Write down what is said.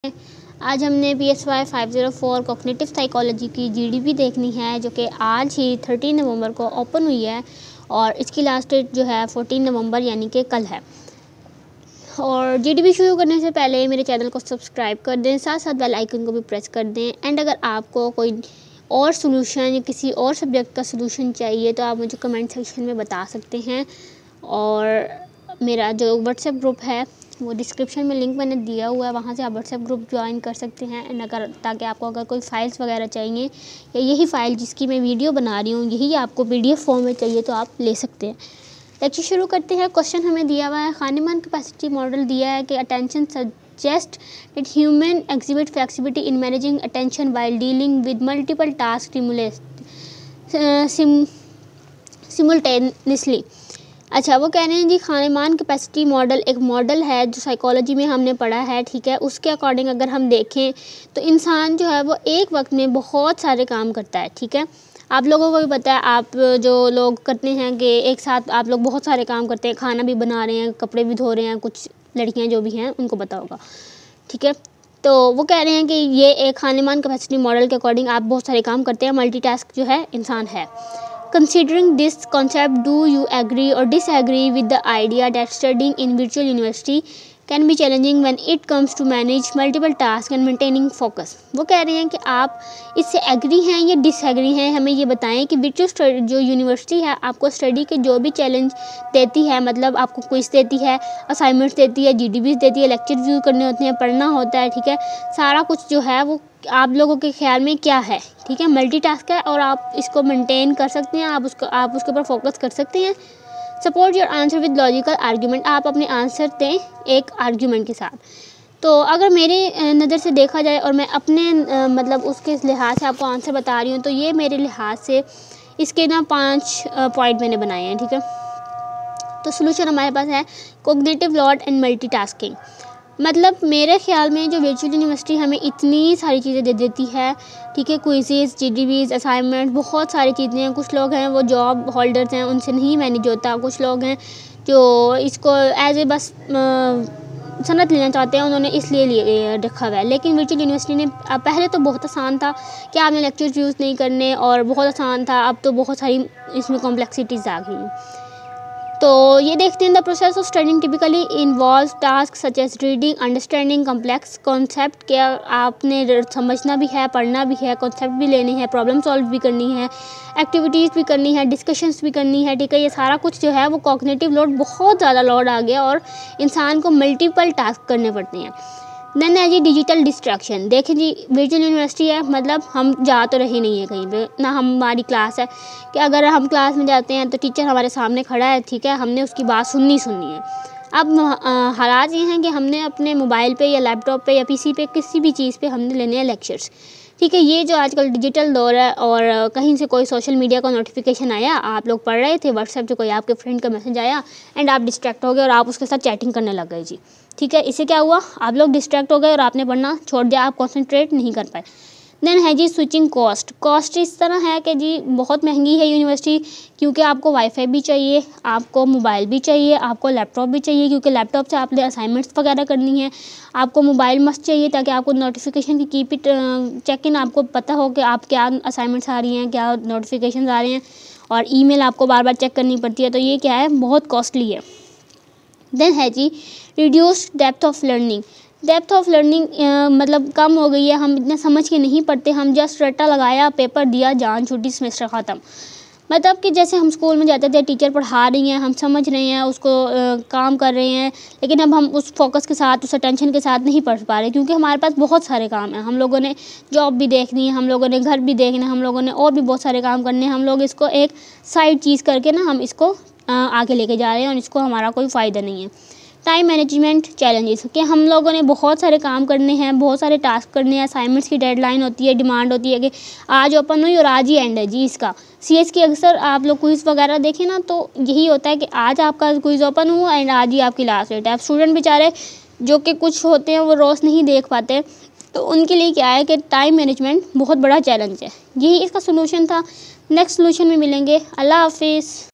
आज हमने PSY 504 cognitive psychology की GDP देखनी है, जो कि आज ही 13 नवंबर को ओपन हुई है और इसकी लास्ट डेट जो है 14 नवंबर यानी कि कल है। और GDP शुरू करने से पहले मेरे चैनल को सब्सक्राइब कर दें, साथ साथ बेल आइकन को भी प्रेस कर दें। एंड अगर आपको कोई और सोल्यूशन या किसी और सब्जेक्ट का सोल्यूशन चाहिए तो आप मुझे कमेंट सेक्शन में बता सकते हैं। और मेरा जो व्हाट्सएप ग्रुप है वो डिस्क्रिप्शन में लिंक मैंने दिया हुआ है, वहाँ से आप व्हाट्सएप ग्रुप ज्वाइन कर सकते हैं। एंड अगर ताकि आपको अगर कोई फ़ाइल्स वगैरह चाहिए या यही फ़ाइल जिसकी मैं वीडियो बना रही हूँ यही आपको PDF फॉर्म में चाहिए तो आप ले सकते हैं। लेक्चर शुरू करते हैं। क्वेश्चन हमें दिया हुआ है, खानेमान कैपेसिटी मॉडल दिया है कि attention suggest that human exhibit flexibility in managing attention while dealing with multiple task simultaneously. अच्छा, वो कह रहे हैं जी खानेमान कैपेसिटी मॉडल एक मॉडल है जो साइकोलॉजी में हमने पढ़ा है, ठीक है। उसके अकॉर्डिंग अगर हम देखें तो इंसान जो है वो एक वक्त में बहुत सारे काम करता है, ठीक है। आप लोगों को भी पता है, आप जो लोग करते हैं कि एक साथ आप लोग बहुत सारे काम करते हैं, खाना भी बना रहे हैं, कपड़े भी धो रहे हैं, कुछ लड़कियाँ जो भी हैं उनको पता होगा, ठीक है। तो वो कह रहे हैं कि ये एक खानेमान कैपेसिटी मॉडल के अकॉर्डिंग आप बहुत सारे काम करते हैं, मल्टीटास्क जो है इंसान है। Considering this concept, do you agree or disagree with the idea that studying in virtual university can be challenging when it comes to manage multiple tasks and maintaining focus? वो कह रहे हैं कि आप इससे एग्री हैं या डिसएग्री हैं, हमें ये बताएं कि virtual जो यूनिवर्सिटी है आपको स्टडी के जो भी चैलेंज देती है, मतलब आपको क्विज देती है, असाइनमेंट्स देती है, GDPs देती है, लेक्चर व्यू करने होते हैं, पढ़ना होता है, ठीक है। सारा कुछ जो है वो आप लोगों के ख्याल में क्या है, ठीक है। मल्टीटास्क है और आप इसको मेंटेन कर सकते हैं, आप उसके ऊपर फोकस कर सकते हैं। Support your answer with logical argument, आप अपने आंसर दें एक आर्ग्यूमेंट के साथ। तो अगर मेरी नज़र से देखा जाए और मैं अपने मतलब उसके लिहाज से आपको आंसर बता रही हूँ, तो ये मेरे लिहाज से इसके ना 5 पॉइंट मैंने बनाए हैं, ठीक है। तो सोल्यूशन हमारे पास है कॉग्निटिव लोड एंड मल्टीटास्किंग। मतलब मेरे ख्याल में जो वर्चुअल यूनिवर्सिटी हमें इतनी सारी चीज़ें दे देती है, ठीक है, क्विज़ेस, GDPs, असाइनमेंट, बहुत सारी चीज़ें हैं। कुछ लोग हैं वो जॉब होल्डर्स हैं, उनसे नहीं मैनेज होता। कुछ लोग हैं जो इसको एज ए बस सनत लेना चाहते हैं, उन्होंने इसलिए रखा हुआ है। लेकिन वर्चुअल यूनिवर्सिटी ने पहले तो बहुत आसान था कि आपने लेक्चर यूज़ नहीं करने और बहुत आसान था, अब तो बहुत सारी इसमें कॉम्प्लेक्सिटीज़ आ गई हैं। तो ये देखते हैं, the process of studying typically involve task such as reading, understanding complex concept के आपने समझना भी है, पढ़ना भी है, कॉन्सेप्ट भी लेने हैं, प्रॉब्लम सॉल्व भी करनी है, एक्टिविटीज़ भी करनी है, डिस्कशंस भी करनी है, ठीक है। ये सारा कुछ जो है वो कॉग्निटिव लोड, बहुत ज़्यादा लोड आ गया और इंसान को मल्टीपल टास्क करने पड़ते हैं। देन है जी डिजिटल डिस्ट्रैक्शन। देखें जी, वर्चुअल यूनिवर्सिटी है, मतलब हम जा तो रहे नहीं है कहीं पे ना, हमारी क्लास है कि अगर हम क्लास में जाते हैं तो टीचर हमारे सामने खड़ा है, ठीक है, हमने उसकी बात सुननी है। अब हालात ये हैं कि हमने अपने मोबाइल पे या लैपटॉप पे या PC पे किसी भी चीज़ पे हमने लेने हैं लेक्चर्स, ठीक है। ये जो आजकल डिजिटल दौर है और कहीं से कोई सोशल मीडिया का नोटिफिकेशन आया, आप लोग पढ़ रहे थे, व्हाट्सएप से कोई आपके फ्रेंड का मैसेज आया एंड आप डिस्ट्रैक्ट हो गए और आप उसके साथ चैटिंग करने लग गए जी, ठीक है। इससे क्या हुआ, आप लोग डिस्ट्रैक्ट हो गए और आपने पढ़ना छोड़ दिया, आप कॉन्सेंट्रेट नहीं कर पाए। देन है जी स्विचिंग कॉस्ट इस तरह है कि जी बहुत महंगी है यूनिवर्सिटी, क्योंकि आपको वाईफाई भी चाहिए, आपको मोबाइल भी चाहिए, आपको लैपटॉप भी चाहिए, क्योंकि लैपटॉप से आपने असाइनमेंट्स वगैरह करनी है। आपको मोबाइल मस्ट चाहिए ताकि आपको नोटिफिकेशन की कीप इट चेक इन, आपको पता हो कि आप क्या असाइनमेंट्स आ रही हैं, क्या नोटिफिकेशन आ रहे हैं, और ईमेल आपको बार बार चेक करनी पड़ती है। तो ये क्या है, बहुत कॉस्टली है। देन है जी reduced depth of learning. Depth of learning मतलब कम हो गई है, हम इतना समझ के नहीं पढ़ते, हम जस्ट रट्टा लगाया, पेपर दिया, जान छूटी, सेमेस्टर ख़त्म। मतलब कि जैसे हम स्कूल में जाते थे, टीचर पढ़ा रही हैं, हम समझ रहे हैं, उसको काम कर रहे हैं, लेकिन अब हम उस फोकस के साथ, उस अटेंशन के साथ नहीं पढ़ पा रहे, क्योंकि हमारे पास बहुत सारे काम हैं। हम लोगों ने जॉब भी देखनी है, हम लोगों ने घर भी देखना है, हम लोगों ने और भी बहुत सारे काम करने हैं। हम लोग इसको एक साइड चीज़ करके ना हम इसको आगे लेके जा रहे हैं और इसको हमारा कोई फ़ायदा नहीं है। टाइम मैनेजमेंट चैलेंजेस कि हम लोगों ने बहुत सारे काम करने हैं, बहुत सारे टास्क करने हैं, असाइनमेंट्स की डेडलाइन होती है, डिमांड होती है कि आज ओपन हुई और आज ही एंड है जी इसका। CS की अक्सर आप लोग क्विज़ वगैरह देखें ना, तो यही होता है कि आज आपका क्विज़ ओपन हुआ एंड आज ही आपकी लास्ट डेट है। अब स्टूडेंट बेचारे जो कि कुछ होते हैं वो रोज़ नहीं देख पाते, तो उनके लिए क्या है कि टाइम मैनेजमेंट बहुत बड़ा चैलेंज है। यही इसका सोल्यूशन था। नेक्स्ट सोल्यूशन में मिलेंगे। अल्लाह हाफिज़।